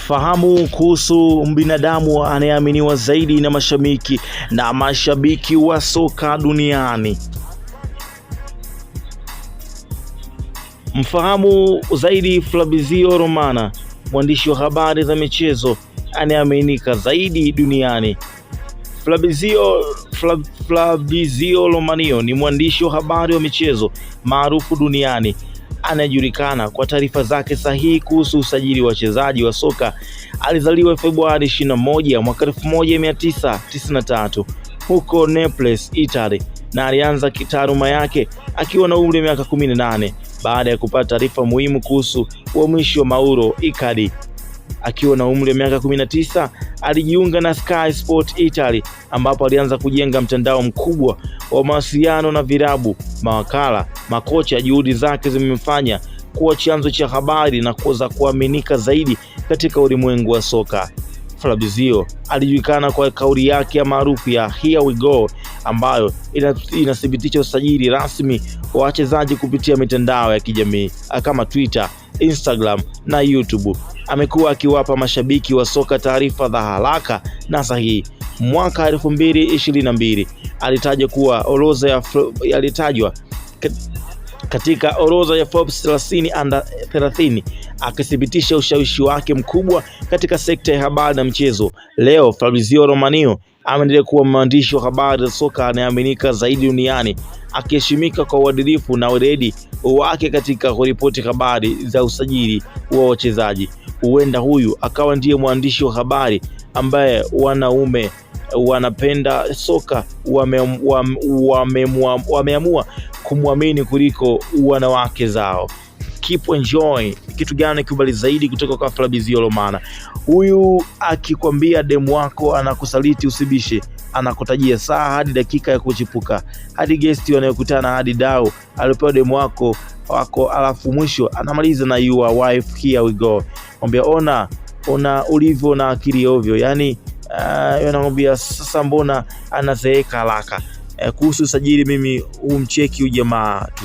Fahamu kuhusu binadamu anayeaminiwa zaidi na mashabiki wa soka duniani. Mfahamu zaidi Fabrizio Romano, mwandishi wa habari za michezo anayeaminika zaidi duniani. Fabrizio Romano ni mwandishi wa habari wa michezo maarufu duniani anayejulikana kwa taarifa zake sahihi kuhusu usajili wa wachezaji wa soka. Alizaliwa Februari 21 mwaka 1993 huko Naples, Italy, na alianza kitaaluma yake akiwa na umri wa miaka 18 baada ya kupata taarifa muhimu kuhusu uhamisho wa Mauro Icardi. Akiwa na umri wa miaka 19 alijiunga na Sky Sport Italy, ambapo alianza kujenga mtandao mkubwa wa mawasiliano na vilabu, mawakala, makocha. Juhudi zake zimemfanya kuwa chanzo cha habari na kuweza kuaminika zaidi katika ulimwengu wa soka. Fabrizio alijulikana kwa kauli yake ya maarufu ya "Here we go", ambayo inathibitisha usajili rasmi wa wachezaji kupitia mitandao ya kijamii kama Twitter, Instagram na YouTube. Amekuwa akiwapa mashabiki wa soka taarifa za haraka na sahihi. Mwaka 2022 alitajwa katika orodha ya Forbes 30 under 30, akithibitisha ushawishi wake mkubwa katika sekta ya habari na mchezo. Leo Fabrizio Romano ameendelea kuwa mwandishi wa habari za soka anayeaminika zaidi duniani, akiheshimika kwa uadilifu na weledi wake katika kuripoti habari za usajili wa wachezaji. Huenda huyu akawa ndiye mwandishi wa habari ambaye wanaume wanapenda soka wameamua kumwamini kuliko wanawake zao. Keep enjoy. Kitu gani kubali zaidi kutoka kwa Fabrizio Romano? Huyu akikwambia demu wako anakusaliti usibishe, anakutajia saa hadi dakika ya kuchipuka, hadi guesti wanayokutana, hadi dau alipewa demu wako, alafu mwisho anamaliza na your wife here we go. Mwambia ona ulivyo na akili ovyo. Yani anamwambia sasa mbona anazeeka haraka. Kuhusu sajili mimi humcheki ujamaa tu.